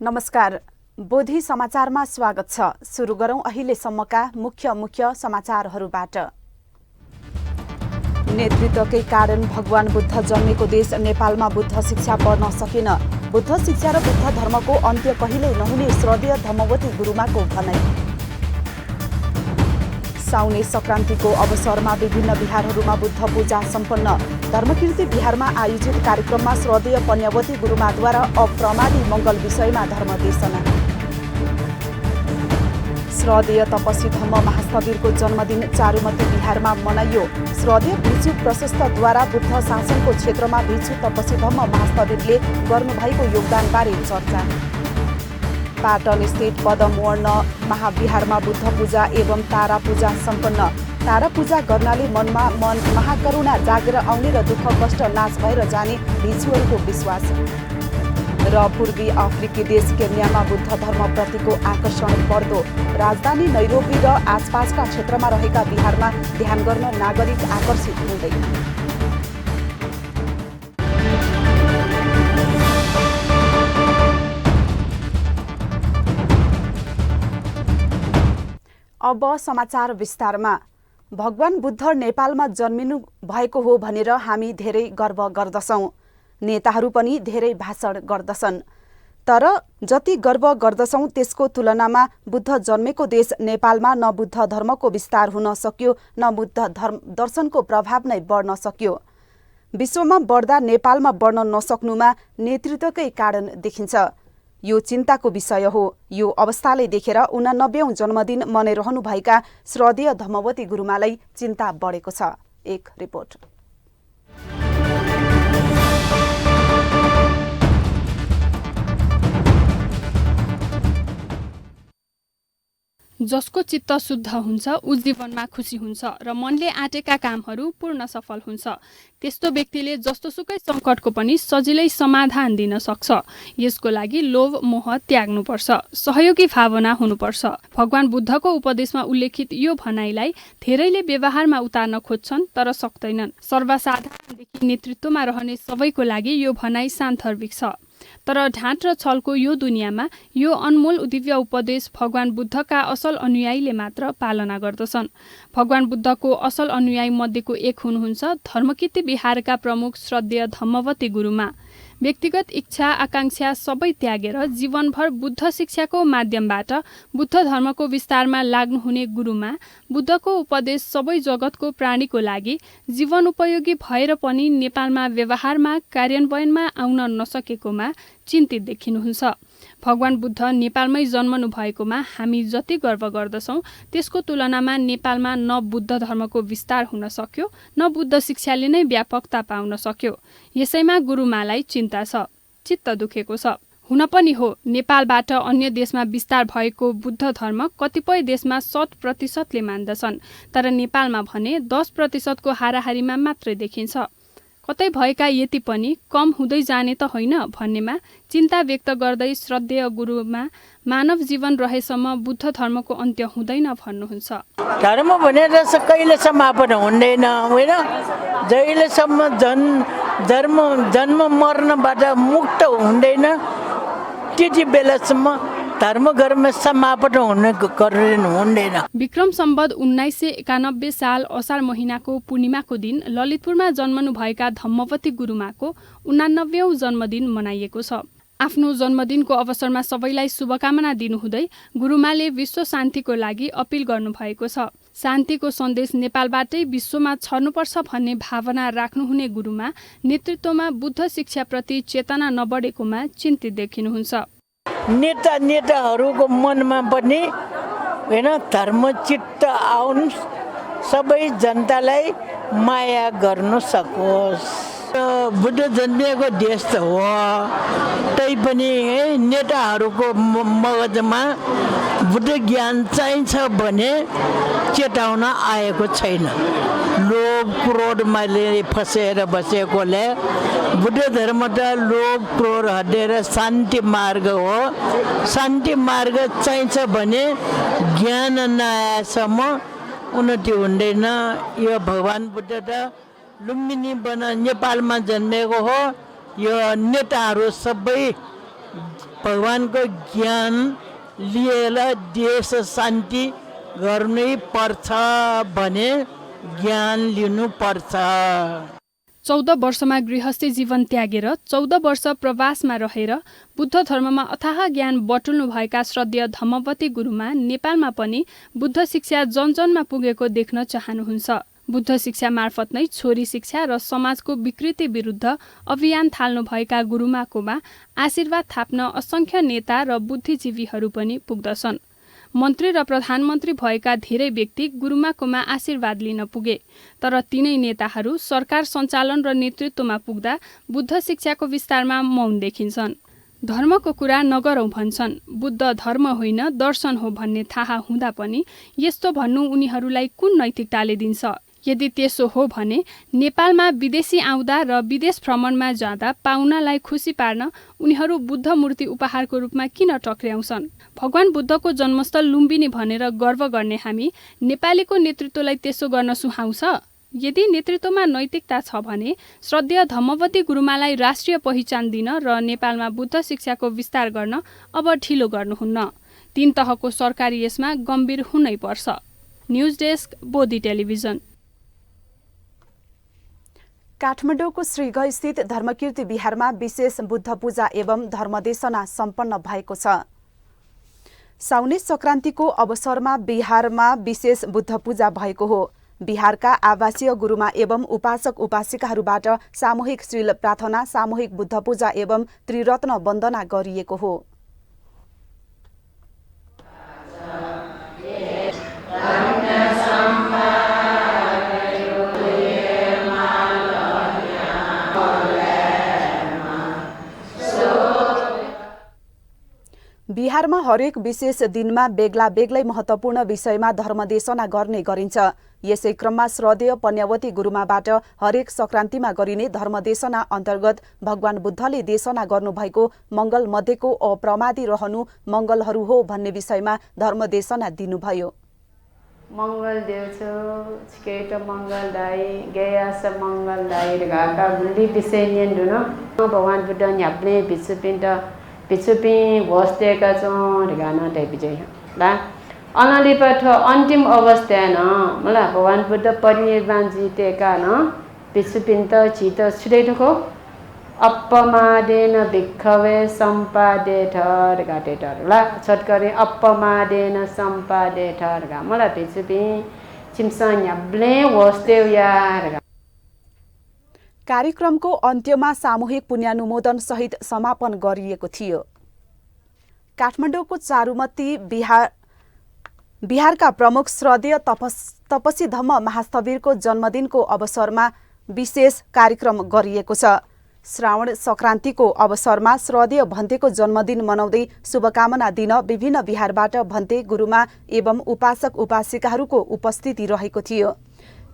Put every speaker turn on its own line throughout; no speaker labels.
नमस्कार, बोधी समाचारमा स्वागत छ। सुरु गरौं अहिलेसम्मका मुख्य समाचारहरूबाट। नेतृत्वकै कारण भगवान बुद्ध जन्मेको देश नेपालमा बुद्ध शिक्षा पढ्न सकेन। बुद्ध शिक्षा र बुद्ध धर्मको अन्त्य कहिल्यै नहुने श्रद्धेय धम्मवती गुरुमाको भनाई। साउने संक्रान्तिको अवसरमा विभिन्न विहारहरूमा बुद्ध पूजा सम्पन्न। धर्मकीर्ति विहारमा आयोजित कार्यक्रममा श्रद्धेय पन्यवती गुरुमाद्वारा अप्रमादी मंगल विषयमा धर्मदेशना। श्रद्धेय तपस्वी धम्म महास्थवीरको जन्मदिन चारुमती विहारमा मनाइयो। श्रद्धेय भिक्षु प्रशस्तद्वारा बुद्ध शासनको क्षेत्रमा भिक्षु तपस्वी धम्म महास्थवीरले गर्नुभएको योगदानबारे चर्चा। पाटन स्थित पदमवर्ण महाविहारमा बुद्ध पूजा एवं तारा पूजा सम्पन्न। तारा पूजा गर्नाले मनमा महाकरुणा जागेर आउने र दुःख कष्ट नाश भएर जाने भिक्षुहरूको विश्वास। र पूर्वी अफ्रिकी देश केन्यामा बुद्ध धर्मप्रतिको आकर्षण बढ्दो। राजधानी नैरोबी र आसपासका क्षेत्रमा रहेका विहारमा ध्यान गर्न नागरिक आकर्षित हुँदै। अब समाचार विस्तारमा। भगवान बुद्ध नेपालमा जन्मिनु भएको हो भनेर हामी धेरै गर्व गर्दछौं। नेताहरू पनि धेरै भाषण गर्दछन्। तर जति गर्व गर्दछौं त्यसको तुलनामा बुद्ध जन्मेको देश नेपालमा न बुद्ध धर्मको विस्तार हुन सक्यो न बुद्ध दर्शनको प्रभाव नै बढ्न सक्यो। विश्वमा बढ्दा नेपालमा बढ्न नसक्नुमा नेतृत्वकै कारण देखिन्छ। यो चिन्ताको विषय हो। यो अवस्थाले देखेर 89औं जन्मदिन मनाइरहनुभएका श्रद्धेय धम्मवती गुरुमालाई चिन्ता बढेको छ। एक रिपोर्ट।
जसको चित्त शुद्ध हुन्छ ऊ जीवनमा खुसी हुन्छ र मनले आँटेका कामहरू पूर्ण सफल हुन्छ। त्यस्तो व्यक्तिले जस्तोसुकै सङ्कटको पनि सजिलै समाधान दिन सक्छ। यसको लागि लोभ मोह त्याग्नुपर्छ, सहयोगी भावना हुनुपर्छ। भगवान बुद्धको उपदेशमा उल्लेखित यो भनाइलाई धेरैले व्यवहारमा उतार्न खोज्छन् तर सक्दैनन्। सर्वसाधारणदेखि नेतृत्वमा रहने सबैको लागि यो भनाइ सान्दर्भिक छ। तर ढाँट र छलको यो दुनियाँमा यो अनमोल दिव्य उपदेश भगवान बुद्धका असल अनुयायीले मात्र पालना गर्दछन्। भगवान बुद्धको असल अनुयायी मध्येको एक हुनुहुन्छ धर्मकीर्ति विहारका प्रमुख श्रद्धेय धम्मवती गुरुमा। व्यक्तिगत इच्छा आकांक्षा सबै त्यागेर जीवनभर बुद्ध शिक्षाको माध्यमबाट बुद्ध धर्मको विस्तारमा लाग्नुहुने गुरुमा बुद्धको उपदेश सबै जगतको प्राणीको लागि जीवन उपयोगी भएर पनि नेपालमा व्यवहारमा कार्यान्वयनमा आउन नसकेकोमा चिन्तित देखिनुहुन्छ। भगवान बुद्ध नेपालमै जन्मनु भएकोमा हामी जति गर्व गर्दछौं त्यसको तुलनामा नेपालमा न बुद्ध धर्मको विस्तार हुन सक्यो न बुद्ध शिक्षाले नै व्यापकता पाउन सक्यो। यसैमा गुरुमालाई चिन्ता छ, चित्त दुखेको छ। हुन पनि हो, नेपालबाट अन्य देशमा विस्तार भएको बुद्ध धर्म कतिपय देशमा 100% मान्दछन्, तर नेपालमा भने 10% हाराहारीमा मात्रै देखिन्छ। कतै भएका यति पनि कम हुँदै जाने त होइन भन्नेमा चिन्ता व्यक्त गर्दै श्रद्धेय गुरुमा मानव जीवन रहेसम्म बुद्ध धर्मको अन्त्य हुँदैन भन्नुहुन्छ।
धर्म भनेर कहिले समापन हुँदैन होइन। जहिलेसम्म जन्म मर्नबाट मुक्त हुँदैन त्यति बेलासम्म धर्म कर्म समापन हुँदैन।
विक्रम सम्वत 1991 साल असार महिनाको पूर्णिमाको दिन ललितपुरमा जन्मनुभएका धम्मवती गुरुमाको 89औं जन्मदिन मनाइएको छ। आफ्नो जन्मदिनको अवसरमा सबैलाई शुभकामना दिनुहुँदै गुरुमाले विश्व शान्तिको लागि अपिल गर्नुभएको छ। शान्तिको सन्देश नेपालबाटै विश्वमा छर्नुपर्छ भन्ने भावना राख्नुहुने गुरुमा नेतृत्वमा बुद्ध शिक्षाप्रति चेतना नबढेकोमा चिन्तित देखिनुहुन्छ।
नेताहरूको मनमा पनि होइन धर्मचित्त आउन्, सबै जनतालाई माया गर्नु सकोस्। बुद्ध जन्मिएको देश त हो, तैपनि नेताहरूको मगजमा बुद्ध ज्ञान चाहिन्छ भने चेताउन आएको छैन। लोभ क्रोधमा फसेर बसेकोले बुद्ध धर्म त लोभ क्रोध हटेर शान्ति मार्ग हो। शान्ति मार्ग चाहिन्छ भने ज्ञान नआएसम्म उन्नति हुँदैन। यो भगवान बुद्ध त लुम्बिनी नेपालमा जन्मेको हो। यो नेताहरू सबै भगवानको ज्ञान लिएर देश शान्ति गर्नै पर्छ भने ज्ञान लिनुपर्छ।
14 वर्षमा गृहस्थी जीवन त्यागेर 14 वर्ष प्रवासमा रहेर बुद्ध धर्ममा अथाह ज्ञान बटुल्नुभएका श्रद्धेय धम्मवती गुरुमा नेपालमा पनि बुद्ध शिक्षा जनजनमा पुगेको देख्न चाहनुहुन्छ। बुद्ध शिक्षा मार्फत नै छोरी शिक्षा र समाजको विकृति विरुद्ध अभियान थाल्नुभएका गुरुमाकोमा आशीर्वाद थाप्न असंख्य नेता र बुद्धिजीवीहरू पनि पुग्दछन्। मन्त्री र प्रधानमन्त्री भएका धेरै व्यक्ति गुरुमाकोमा आशीर्वाद लिन पुगे, तर तिनै नेताहरू सरकार सञ्चालन र नेतृत्वमा पुग्दा बुद्ध शिक्षाको विस्तारमा मौन देखिन्छन्। धर्मको कुरा नगरौँ भन्छन्, बुद्ध धर्म होइन दर्शन हो भन्ने थाहा हुँदा पनि यस्तो भन्नु उनीहरूलाई कुन नैतिकताले दिन्छ? यदि त्यसो हो भने नेपालमा विदेशी आउँदा र विदेश भ्रमणमा जाँदा पाहुनालाई खुसी पार्न उनीहरू बुद्ध मूर्ति उपहारको रूपमा किन टक्र्याउँछन्? भगवान बुद्धको जन्मस्थल लुम्बिनी भनेर गर्व गर्ने हामी नेपालीको नेतृत्वलाई त्यसो गर्न सुहाउँछ? यदि नेतृत्वमा नैतिकता छ भने श्रद्धेय धम्मवती गुरुमालाई राष्ट्रिय पहिचान दिन र नेपालमा बुद्ध शिक्षाको विस्तार गर्न अब ढिलो गर्नुहुन्न। 3 तहको सरकारी यसमा गम्भीर हुनै पर्छ। News desk, Bodhi television.
काठमाडौँको श्रीगढ स्थित धर्मकीर्ति विहारमा विशेष बुद्ध पूजा एवं धर्मदेशना सम्पन्न भएको छ। साउने संक्रान्तिको अवसरमा बिहारमा विशेष बुद्ध पूजा भएको हो। बिहारका आवासीय गुरुमा एवं उपासक उपासिकाहरूबाट सामूहिक श्रील प्रार्थना, सामूहिक बुद्ध पूजा एवं त्रिरत्न वन्दना गरिएको हो। बिहारमा हरेक विशेष दिनमा बेग्ला बेग्लै महत्त्वपूर्ण विषयमा धर्मदेशना गर्ने गरिन्छ। यसै क्रममा श्रद्धेय पन्यावती गुरुमाबाट हरेक संक्रान्तिमा गरिने धर्मदेशना अन्तर्गत भगवान बुद्धले देशना गर्नुभएको मङ्गल मध्येको अप्रमादी रहनु मङ्गलहरू हो भन्ने विषयमा धर्मदेशना दिनुभयो।
मङ्गल देवछु केट मङ्गलदायी गयास मङ्गलदायी घाका गुली विषय नियन्डुन भगवान बुद्ध न्याप्ने विश्वपिण्ड पिछुपी बस्तेका छौँ गाना टाइपिजै ला अनालिपठ अन्तिम अवस्था न मलाई भगवान बुद्ध परिनिर्वाण जितेका न पिछुपिन्त चित छुटेको अपमादेन भिक्षवे सम्पादे ठर घाटे ठर ला छटकरे अपमादेन सम्पादे ठर घा मलाई पिछुपी चिम्सा न्याब्ले वस्ते यार।
कार्यक्रमको अन्त्यमा सामूहिक पुण्यानुमोदन सहित समापन गरिएको थियो। काठमाडौँको चारुमती बिहारका प्रमुख श्रद्धेय तपसी धम्म महास्थवीरको जन्मदिनको अवसरमा विशेष कार्यक्रम गरिएको छ। श्रावण संक्रान्तिको अवसरमा श्रद्धेय भन्तेको जन्मदिन मनाउँदै शुभकामना दिन विभिन्न बिहारबाट भन्ते गुरुमा एवं उपासक उपासिकाहरूको उपस्थिति रहेको थियो।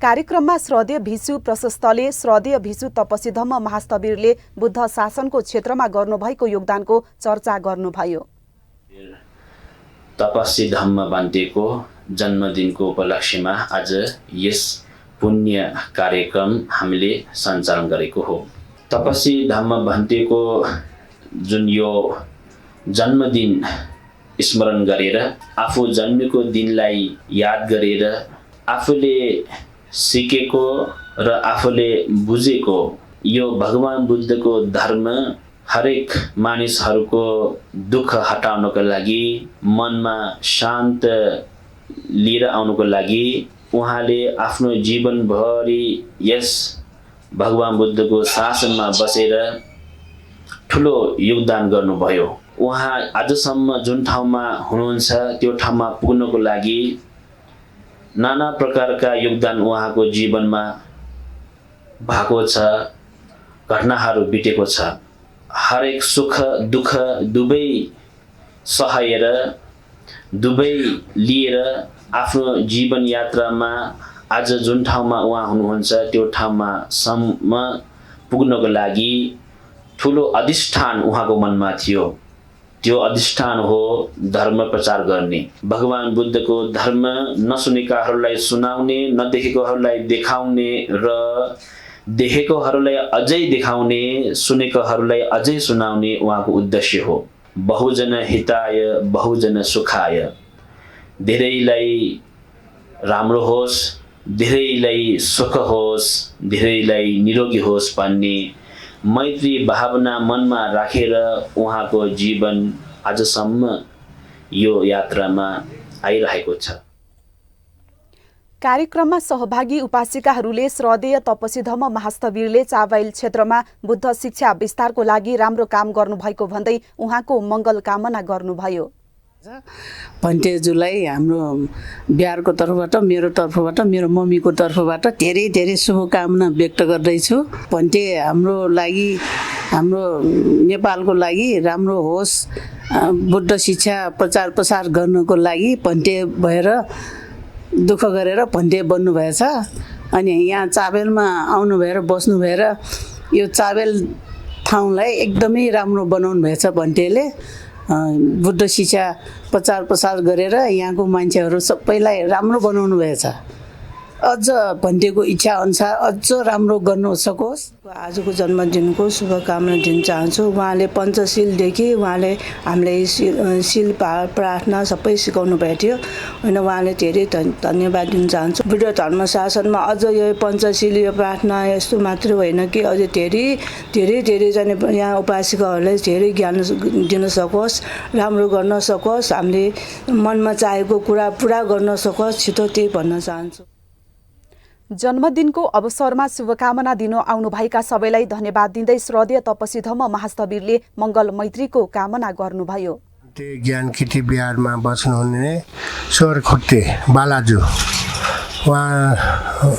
कार्यक्रममा श्रद्धेय भिक्षु प्रशस्तले श्रद्धेय भिक्षु तपसी धम्म महास्थवीरले बुद्ध शासनको क्षेत्रमा गर्नुभएको योगदानको चर्चा गर्नुभयो।
तपसी धम्म भन्तेको जन्मदिनको उपलक्ष्यमा आज यस पुण्य कार्यक्रम हामीले सञ्चालन गरेको हो। तपसी धम्म भन्तेको जुन यो जन्मदिन स्मरण गरेर आफू जन्मेको दिनलाई याद गरेर आफूले सिकेको र आफूले बुझेको यो भगवान बुद्धको धर्म हरेक मानिसहरूको दुःख हटाउनको लागि मनमा शान्त लिएर आउनको लागि उहाँले आफ्नो जीवनभरि यस भगवान बुद्धको शासनमा बसेर ठुलो योगदान गर्नुभयो। उहाँ आजसम्म जुन ठाउँमा हुनुहुन्छ त्यो ठाउँमा पुग्नको लागि नाना प्रकारका योगदान उहाँको जीवनमा भएको छ, घटनाहरू बितेको छ। हरेक सुख दुःख दुवै सहाएर दुवै लिएर आफ्नो जीवन यात्रामा आज जुन ठाउँमा उहाँ हुनुहुन्छ त्यो ठाउँमा सम्म पुग्नको लागि ठुलो अधिष्ठान उहाँको मनमा थियो। त्यो अधिष्ठान हो धर्म प्रचार गर्ने, भगवान बुद्धको धर्म नसुनेकाहरूलाई सुनाउने, नदेखेकोहरूलाई देखाउने र देखेकोहरूलाई अझै देखाउने, सुनेकोहरूलाई अझै सुनाउने उहाँको उद्देश्य हो। बहुजन हिताय बहुजन सुखाय, धेरैलाई राम्रो होस्, धेरैलाई सुख होस्, धेरैलाई निरोगी होस् भन्ने मैत्री भावना मनमा राखेर उहाँको जीवन आजसम्म यो यात्रामा आइरहेको छ।
कार्यक्रममा सहभागी उपासिकाहरूले श्रद्धेय तपसीधम्म महास्थवीरले चाबहिल क्षेत्रमा बुद्ध शिक्षा विस्तारको लागि राम्रो काम गर्नुभएको भन्दै उहाँको मङ्गल कामना गर्नुभयो।
भन्टेजुलाई हाम्रो बिहारको तर्फबाट, मेरो तर्फबाट, मेरो मम्मीको तर्फबाट धेरै धेरै शुभकामना व्यक्त गर्दैछु। भन्टे हाम्रो लागि, हाम्रो नेपालको लागि राम्रो होस्, बुद्ध शिक्षा प्रचार प्रसार गर्नको लागि भन्टे भएर दुःख गरेर भन्टे बन्नुभएछ। अनि यहाँ चाबेलमा आउनु भएर बस्नु भएर यो चाबेल ठाउँलाई एकदमै राम्रो बनाउनु भएछ भन्टेले। बुद्ध शिक्षा प्रचार प्रसार गरेर यहाँको मान्छेहरू सबैलाई राम्रो बनाउनु भएछ। अझ भन्टेको इच्छा अनुसार अझ राम्रो गर्न सकोस्। आजको जन्मदिनको शुभकामना दिन चाहन्छु। उहाँले पञ्चशीलदेखि उहाँले हामीलाई शील प्रार्थना सबै सिकाउनु भएको थियो। अनि उहाँले धेरै धन्यवाद दिन चाहन्छु। बुद्ध धर्म शासनमा अझ यो पञ्चशील यो प्रार्थना यस्तो मात्र होइन कि अझ धेरै धेरै धेरैजना यहाँ उपासिकाहरूलाई धेरै ज्ञान दिन सकोस्, राम्रो गर्न सकोस्, हामीले मनमा चाहेको कुरा पुरा गर्न सकोस्, छिटो त्यही भन्न चाहन्छु।
जन्मदिनको अवसरमा शुभकामना दिन आउनुभएका सबैलाई धन्यवाद दिँदै श्रद्धेय तपसीधम्म महास्थवीरले मङ्गल मैत्रीको कामना गर्नुभयो।
ज्ञान किटी बिहारमा बस्नुहुने सोरखुट्टे बालाजु, उहाँ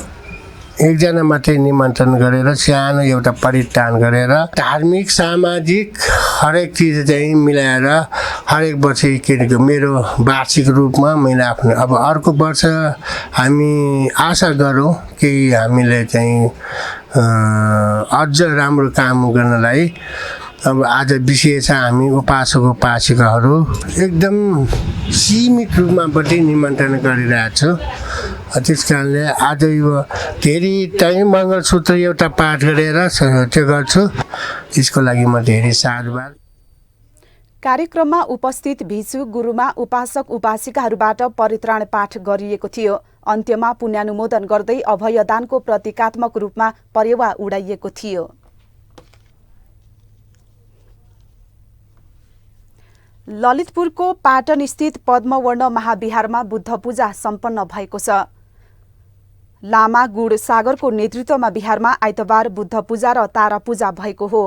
एकजना मात्रै निमन्त्रण गरेर सानो एउटा परित्यान गरेर धार्मिक सामाजिक हरेक चिज चाहिँ मिलाएर हरेक वर्ष किनेको मेरो वार्षिक रूपमा मैले आफ्नो अब अर्को वर्ष हामी आशा गरौँ कि हामीले चाहिँ अझ राम्रो काम गर्नलाई। अब आज विशेष हामी उपासक उपासिकाहरू एकदम सीमित रूपमा पनि निमन्त्रण गरिरहेछु। त्यस कारणले आज यो धेरै टाइम मङ्गलसूत्र एउटा पाठ गरेर त्यो गर्छु। यसको लागि म धेरै साधुवाद।
कार्यक्रममा उपस्थित भिक्षु गुरुमा उपासक उपासिकाहरूबाट परित्राण पाठ गरिएको थियो। अन्त्यमा पुण्यानुमोदन गर्दै अभयदानको प्रतीकात्मक रूपमा परेवा उडाइएको थियो। ललितपुरको पाटनस्थित पद्मवर्ण महाविहारमा बुद्ध पूजा सम्पन्न भएको छ। लामा गुड सागरको नेतृत्वमा बिहारमा आइतबार बुद्ध पूजा र तारा पूजा भएको हो।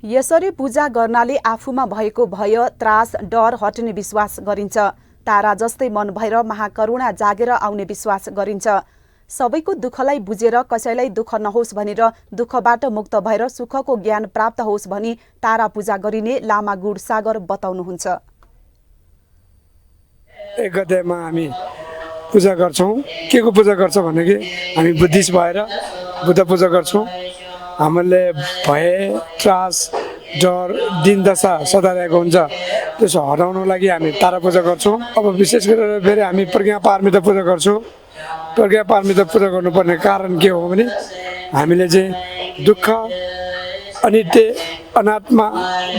यसरी पूजा गर्नाले आफूमा भएको भय, त्रास, डर हट्ने विश्वास गरिन्छ। तारा जस्तै मन भएर महाकरुणा जागेर आउने विश्वास गरिन्छ। सबैको दुःखलाई बुझेर कसैलाई दुःख नहोस् भनेर दुःखबाट मुक्त भएर सुखको ज्ञान प्राप्त होस् भनी तारा पूजा गरिने लामा गुड सागर बताउनुहुन्छ।
एक गतेमा हामी पूजा गर्छौँ। के को पूजा गर्छौँ भने कि हामी बुद्धिस्ट भएर बुद्ध पूजा गर्छौँ। हामीले भय, त्रास, डर, दिन दशा सताइरहेको हुन्छ, त्यसो हटाउनको लागि हामी तारा पूजा गर्छौँ। अब विशेष गरेर फेरि हामी प्रज्ञा पारमिता पूजा गर्छौँ। प्रज्ञा पारमिता पूजा गर्नुपर्ने कारण के हो भने हामीले चाहिँ दुःख, अनित्य, अनात्मा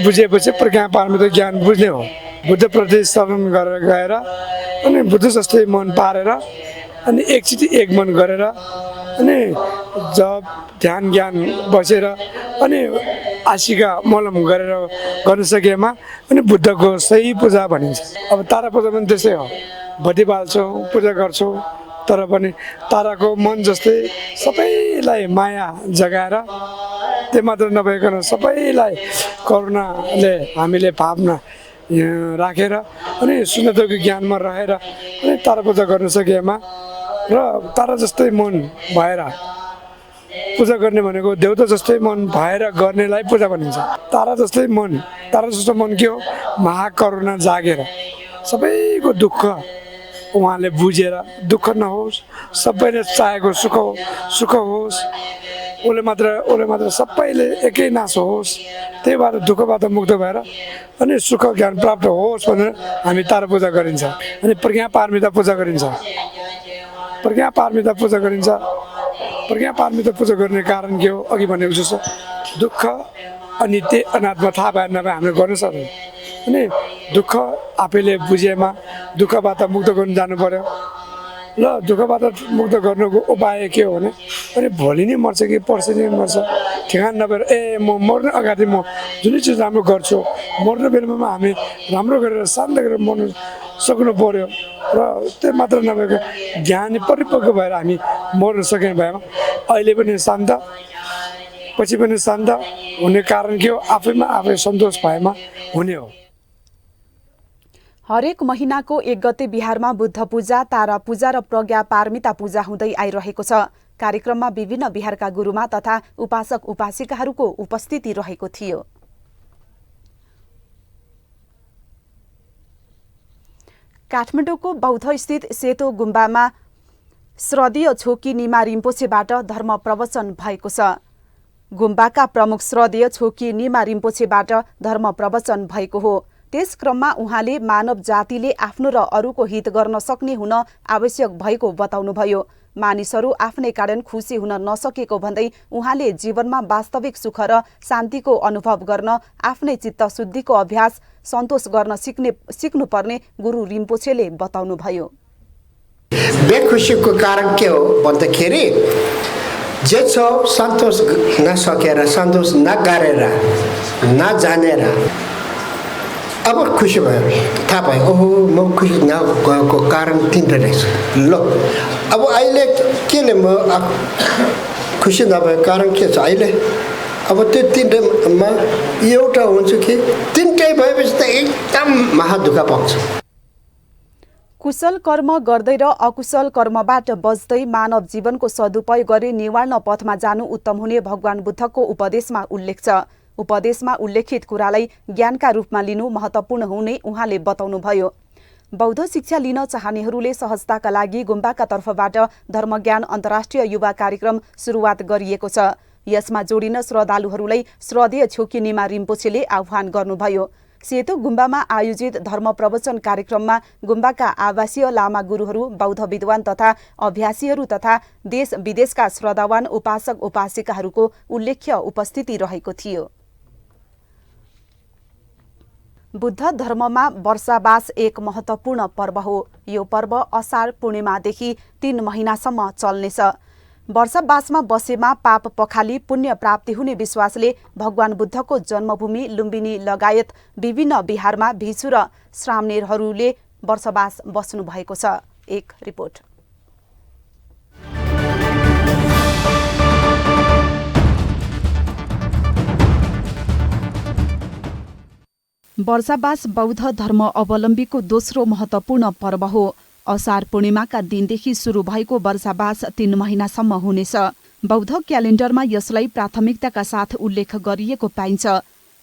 बुझेपछि प्रज्ञा पारमिता ज्ञान बुझ्ने हो। बुद्धप्रति शरण गरेर गएर अनि बुद्ध जस्तै मन पारेर अनि एकचोटि एक मन गरेर अनि जप, ध्यान, ज्ञान बसेर अनि आशिका मलम गरेर गर्न सकेमा अनि बुद्धको सही पूजा भनिन्छ। अब तारा पूजा पनि त्यसै हो। बत्ती बाल्छौँ, पूजा गर्छौँ, तर पनि ताराको मन जस्तै सबैलाई माया जगाएर त्यो मात्र नभइकन सबैलाई करुणाले हामीले भावना राखेर अनि शून्यताको ज्ञानमा रहेर अनि तारा पूजा गर्न सकेमा र तारा जस्तै मन भएर पूजा गर्ने भनेको देउता जस्तै मन भएर गर्नेलाई पूजा भनिन्छ। तारा जस्तै मन, तारा जस्तो मन के हो? महाकरुणा जागेर सबैको दुःख उहाँले बुझेर दुःख नहोस्, सबैले चाहेको सुख होस्, उसले मात्र सबैले एकै नाश होस्, त्यही भएर दुःखबाट मुक्त भएर अनि सुख ज्ञान प्राप्त होस् भनेर हामी तारा पूजा गरिन्छ। अनि प्रज्ञा पारमिता पूजा गरिन्छ। प्रज्ञा पारमिता पूजा गर्ने कारण के हो? अघि भनेको जस्तो दुःख अनित्य अनात्मा थाहा भए नभए हामीले गर्न सक्दैन। अनि दुःख आफैले बुझेमा दुःखबाट मुक्त गर्न जानु पर्यो। ल दुःखबाट मुक्त गर्नुको उपाय के हो भने अनि भोलि नै मर्छ कि पर्सि नै मर्छ ठेगान नभएर म मर्नु अगाडि म जुनै चिज राम्रो गर्छु, मर्नु बेलामा हामी राम्रो गरेर शान्त गरेर मर्नु सक्नु पर्यो। र त्यो मात्र नभएको ज्ञानी परिपक्व भएर हामी मर्न सक्ने भएमा अहिले पनि शान्त पछि पनि शान्त हुने कारण के हो? आफैमा आफै सन्तोष भएमा हुने हो।
हरेक महिनाको 1 गते बिहारमा बुद्ध पूजा, तारा पूजा र प्रज्ञा पारमिता पूजा हुँदै आइरहेको छ। कार्यक्रममा विभिन्न बिहारका गुरुमा तथा उपासक उपासिकाहरूको उपस्थिति रहेको थियो। काठमाडौँको बौद्धस्थित सेतो गुम्बामा श्रद्धेय छोकी निमा रिम्पोछेबाट धर्म प्रवचन भएको छ। गुम्बाका प्रमुख श्रद्धेय छोकी निमा रिम्पोछेबाट धर्म प्रवचन भएको हो। त्यस क्रममा उहाँले मानव जातिले आफ्नो र अरूको हित गर्न सक्ने हुन आवश्यक भएको बताउनुभयो। मानिसहरू आफ्नै कारण खुसी हुन नसकेको भन्दै उहाँले जीवनमा वास्तविक सुख र शान्तिको अनुभव गर्न आफ्नै चित्त शुद्धिको अभ्यास सन्तोष गर्न सिक्नुपर्ने गुरु रिम्पोछेले बताउनुभयो।
बेखुसीको कारण के हो भन्दाखेरि जे छ सन्तोष नसकेर, सन्तोष नगरेर, नजानेर अब खुसी भयो, थाहा भयो ओहो म खुसी नगएको कारण तिनवटा रहेछ। ल अब अहिले केले म खुसी नभएको कारण के छ? अहिले अब त्यो तिनवटामा एउटा हुन्छ कि तिनटै भएपछि त एकदम महादुःख पाउँछ।
कुशल कर्म गर्दै र अकुशल कर्मबाट बच्दै मानव जीवनको सदुपयोग गरी निवार्ण पथमा जानु उत्तम हुने भगवान बुद्धको उपदेशमा उल्लेख छ। उपदेशमा उल्लेखित कुरालाई ज्ञानका रूपमा लिनु महत्त्वपूर्ण हुने उहाँले बताउनुभयो। बौद्ध शिक्षा लिन चाहनेहरूले सहजताका लागि गुम्बाका तर्फबाट धर्मज्ञान अन्तर्राष्ट्रिय युवा कार्यक्रम सुरुवात गरिएको छ। यसमा जोडिन श्रद्धालुहरूलाई श्रद्धेय छोकी निमा रिम्पोछेले आह्वान गर्नुभयो। सेतो गुम्बामा आयोजित धर्म प्रवचन कार्यक्रममा गुम्बाका आवासीय लामा गुरुहरू, बौद्ध विद्वान तथा अभ्यासीहरू तथा देश विदेशका श्रद्धावान उपासक उपासिकाहरूको उल्लेख्य उपस्थिति रहेको थियो। बुद्ध धर्ममा वर्षावास एक महत्त्वपूर्ण पर्व हो। यो पर्व असार पूर्णिमादेखि 3 महिनासम्म चल्नेछ। वर्षावासमा बसेमा पाप पखाली पुण्य प्राप्ति हुने विश्वासले भगवान बुद्धको जन्मभूमि लुम्बिनी लगायत विभिन्न बिहारमा भिक्षु र श्रामणेरहरूले वर्षावास बस्नु भएको छ। एक रिपोर्ट। वर्षावास बौद्ध धर्म अवलम्बीको दोस्रो महत्त्वपूर्ण पर्व हो। असार पूर्णिमाका दिनदेखि सुरु भएको वर्षावास 3 महिनासम्म हुनेछ। बौद्ध क्यालेन्डरमा यसलाई प्राथमिकताका साथ उल्लेख गरिएको पाइन्छ।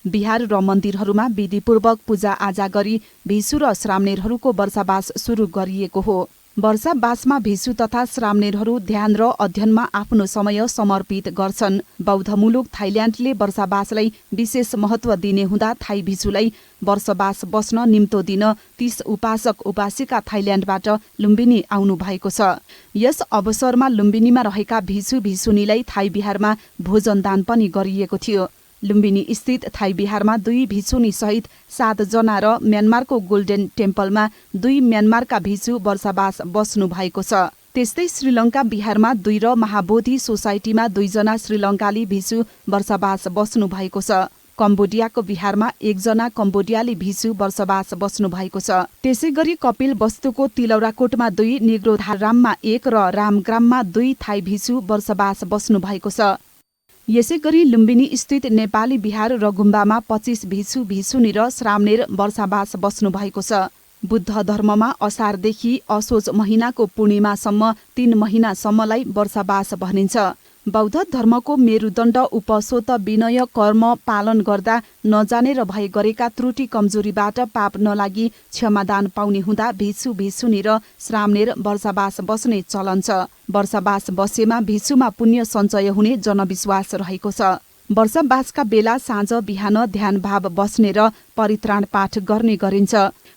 बिहार र मन्दिरहरूमा विधिपूर्वक पूजा-आजा गरी भिक्षु र श्रामणेरहरूको वर्षावास सुरु गरिएको हो। वर्षावासमा भिक्षु तथा श्रामणेरहरू ध्यान र अध्ययनमा आफ्नो समय समर्पित गर्छन्। बौद्ध मुलुक थाइल्याण्डले वर्षावासलाई विशेष महत्त्व दिने हुँदा थाई भिक्षुलाई वर्षवास बस्न निम्तो दिन 30 उपासक उपासिका थाइल्याण्डबाट लुम्बिनी आउनु भएको छ। यस अवसरमा लुम्बिनीमा रहेका भिक्षु भिक्षुनीलाई थाई बिहारमा भोजन दान पनि गरिएको थियो। लुम्बिनी स्थित थाई बिहारमा 2 भिक्षुनी सहित 7 जना र म्यानमारको गोल्डेन टेम्पलमा 2 म्यानमारका भिक्षु वर्षावास बस्नु भएको छ। त्यस्तै श्रीलङ्का बिहारमा 2 र महाबोधि सोसाइटीमा 2 जना श्रीलङ्काली भिक्षु वर्षावास बस्नु भएको छ। कम्बोडियाको बिहारमा 1 जना कम्बोडियाली भिक्षु वर्षवास बस्नु भएको छ। त्यसैगरी कपिल वस्तुको तिलौराकोटमा 2, निग्रोधाराममा 1 र रामग्राममा 2 थाई भिक्षु वर्षवास बस्नु भएको छ। यसै गरी लुम्बिनी स्थित नेपाली बिहार र गुम्बामा 25 भिक्षुनी र श्रामणेर वर्षावास बस्नु भएको छ। बुद्ध धर्ममा असारदेखि असोज महिनाको पूर्णिमासम्म 3 महिनासम्मलाई वर्षावास भनिन्छ। बौद्ध धर्मको मेरुदण्ड उपसोत विनय कर्म पालन गर्दा नजानेर भए गरेका त्रुटि कमजोरीबाट पाप नलागी क्षमादान पाउने हुँदा भिक्षुनी र श्रामणेर वर्षावास बस्ने चलन छ। वर्षावास बसेमा भिक्षुमा पुण्य सञ्चय हुने जनविश्वास रहेको छ। वर्षावासका बेला साँझ बिहान ध्यान भाव बस्ने र परित्राण पाठ गर्ने गरिन्छ।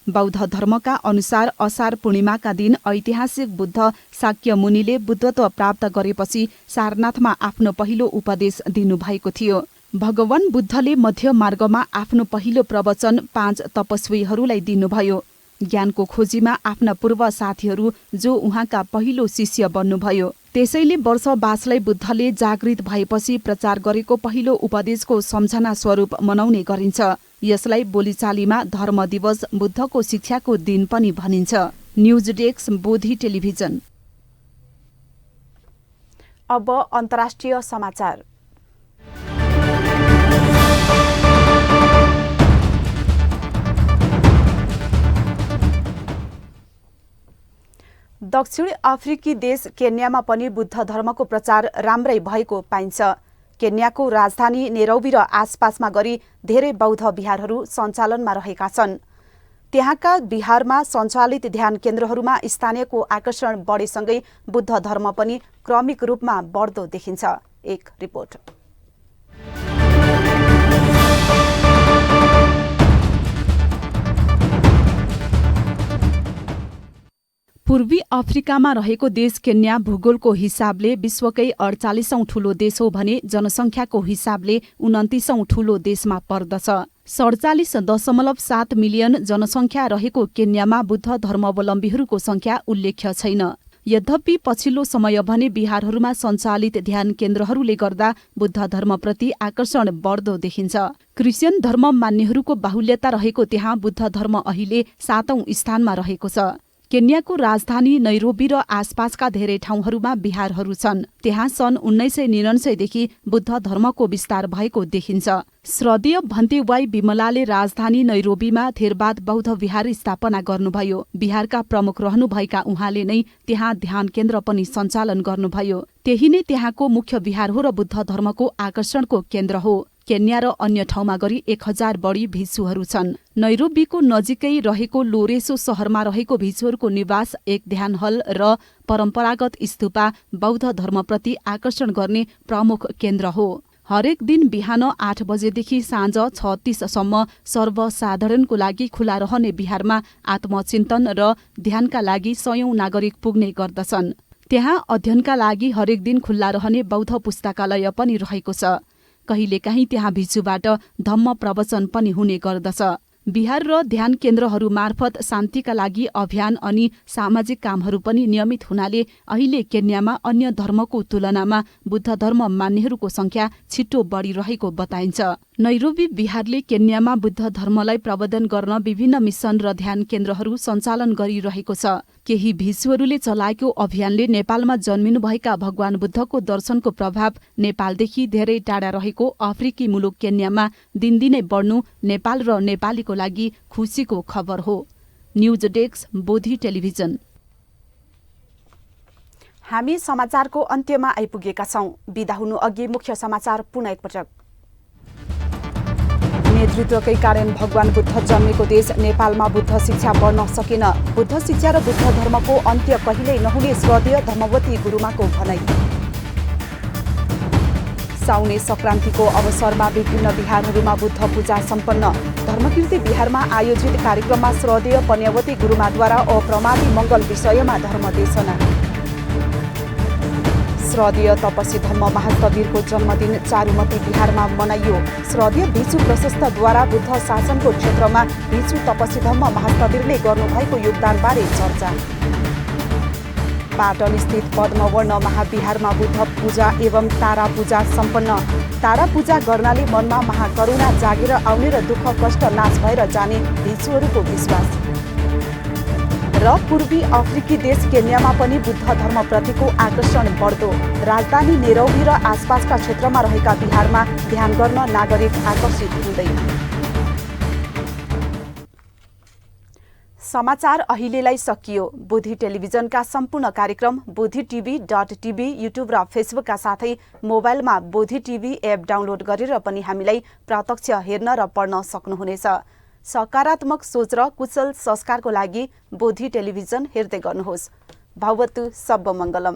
बौद्ध धर्मका अनुसार असार पूर्णिमाका दिन ऐतिहासिक बुद्ध शाक्य मुनिले बुद्धत्व प्राप्त गरेपछि सारनाथमा आफ्नो पहिलो उपदेश दिनुभएको थियो। भगवान बुद्धले मध्य मार्गमा आफ्नो पहिलो प्रवचन 5 तपस्वीहरूलाई दिनुभयो। ज्ञानको खोजीमा आफ्ना पूर्व साथीहरू जो उहाँका पहिलो शिष्य बन्नुभयो। त्यसैले वर्षवासलाई बुद्धले जागृत भएपछि प्रचार गरेको पहिलो उपदेशको सम्झना स्वरूप मनाउने गरिन्छ। यसलाई बोलीचालीमा धर्म दिवस, बुद्धको शिक्षाको दिन पनि भनिन्छ। News desk, Bodhi television. अब अन्तर्राष्ट्रिय समाचार। दक्षिण अफ्रिकी देश केन्यामा पनि बुद्ध धर्मको प्रचार राम्रै भएको पाइन्छ। केन्याको राजधानी नेरोबी र आसपासमा गरी धेरै बौद्ध विहारहरू सञ्चालनमा रहेका छन्। त्यहाँका बिहारमा सञ्चालित ध्यान केन्द्रहरूमा स्थानीयको आकर्षण बढेसँगै बुद्ध धर्म पनि क्रमिक रूपमा बढ्दो देखिन्छ। एक रिपोर्ट। पूर्वी अफ्रिकामा रहेको देश केन्या भूगोलको हिसाबले विश्वकै 48औं ठूलो देश हो भने जनसङ्ख्याको हिसाबले 29औं ठूलो देशमा पर्दछ। 47.7 मिलियन जनसङ्ख्या रहेको केन्यामा बुद्ध धर्मावलम्बीहरूको संख्या उल्लेख्य छैन। यद्यपि पछिल्लो समय भने बिहारहरूमा सञ्चालित ध्यान केन्द्रहरूले गर्दा बुद्ध धर्मप्रति आकर्षण बढ्दो देखिन्छ। क्रिस्चियन धर्म मान्नेहरूको बाहुल्यता रहेको त्यहाँ बुद्ध धर्म अहिले 7औं स्थानमा रहेको छ। केन्याको राजधानी नैरोबी र आसपासका धेरै ठाउँहरूमा बिहारहरू छन्। त्यहाँ सन् 1999 देखि बुद्ध धर्मको विस्तार भएको देखिन्छ। श्रद्धेय भन्ते वाई विमलाले राजधानी नैरोबीमा थेरवाद बौद्ध विहार स्थापना गर्नुभयो। बिहारका प्रमुख रहनुभएका उहाँले नै त्यहाँ ध्यान केन्द्र पनि सञ्चालन गर्नुभयो। त्यही नै त्यहाँको मुख्य विहार हो र बुद्ध धर्मको आकर्षणको केन्द्र हो। केन्या र अन्य ठाउँमा गरी 1000 बढी भिक्षुहरू छन्। नैरोबीको नजिकै रहेको लोरेसो शहरमा रहेको भिक्षुहरूको निवास, एक ध्यान हल र परम्परागत स्तूपा बौद्ध धर्मप्रति आकर्षण गर्ने प्रमुख केन्द्र हो। हरेक दिन बिहान 8 बजेदेखि साँझ 6:30 सम्म सर्वसाधारणको लागि खुला रहने बिहारमा आत्मचिन्तन र ध्यानका लागि सयौं नागरिक पुग्ने गर्दछन्। त्यहाँ अध्ययनका लागि हरेक दिन खुल्ला रहने बौद्ध पुस्तकालय पनि रहेको छ। कहिलेकाहीँ त्यहाँ भिक्षुबाट धम्म प्रवचन पनि हुने गर्दछ। बिहार र ध्यान केन्द्रहरू मार्फत शान्तिका लागि अभियान अनि सामाजिक कामहरू पनि नियमित हुनाले अहिले केन्यामा अन्य धर्मको तुलनामा बुद्ध धर्म मान्नेहरूको संख्या छिटो बढिरहेको बताइन्छ। नैरोबी बिहारले केन्यामा बुद्ध धर्मलाई प्रवर्धन गर्न विभिन्न मिसन र ध्यान केन्द्रहरू सञ्चालन गरिरहेको छ। केही भिक्षुहरूले चलाएको अभियानले नेपालमा जन्मिनुभएका भगवान बुद्धको दर्शनको प्रभाव नेपालदेखि धेरै टाढा रहेको अफ्रिकी मुलुक केन्यामा दिनदिनै बढ्नु नेपाल र नेपालीको लागि खुसीको खबर हो। News desk, Bodhi television. हामी समाचारको अन्त्यमा आइपुगेका छौं। बिदा हुनु अघि मुख्य समाचार पुनः एकपटक। नेतृत्वकै कारण भगवान बुद्ध जन्मेको देश नेपालमा बुद्ध शिक्षा बढ्न सकेन। बुद्ध शिक्षा र बुद्ध धर्मको अन्त्य कहिल्यै नहुने श्रद्धेय धर्मवती गुरुमाको भनाई। साउने संक्रान्तिको अवसरमा विभिन्न बिहारहरूमा बुद्ध पूजा सम्पन्न। धर्मकीर्ति बिहारमा आयोजित कार्यक्रममा श्रद्धेय पन्यावती गुरुमाद्वारा अप्रमादी मङ्गल विषयमा धर्मदेशना। श्रद्धेय तपसी धम्म महास्तवीरको जन्मदिन चारुमती बिहारमा मनाइयो। श्रद्धेय भिक्षु प्रशस्तद्वारा बुद्ध शासनको क्षेत्रमा भिक्षु तपसी धम्म महास्तवीरले गर्नुभएको योगदानबारे चर्चा। पाटन स्थित पद्मवर्ण महाविहारमा बुद्ध पूजा एवं तारा पूजा सम्पन्न। तारा पूजा गर्नाले मनमा महाकरुणा जागेर आउने र दुःख कष्ट नाश भएर जाने भिक्षुहरूको विश्वास। र पूर्वी अफ्रिकी देश केन्यामा पनि बुद्ध धर्मप्रतिको आकर्षण बढ्दो। राजधानी नैरोबी र आसपासका क्षेत्रमा रहेका बिहारमा ध्यान गर्न नागरिक आकर्षित हुँदै। समाचार अहिलेलाई सकियो। बोधी टेलिभिजनका सम्पूर्ण कार्यक्रम bodhitv.tv, युट्युब र फेसबुकका साथै मोबाइलमा बोधी टिभी एप डाउनलोड गरेर पनि हामीलाई प्रत्यक्ष हेर्न र पढ्न सक्नुहुनेछ। सकारात्मक सोच र कुशल संस्कारको लागि बोधी टेलिभिजन हेर्दै गर्नुहोस्। भवतु सब मङ्गलम।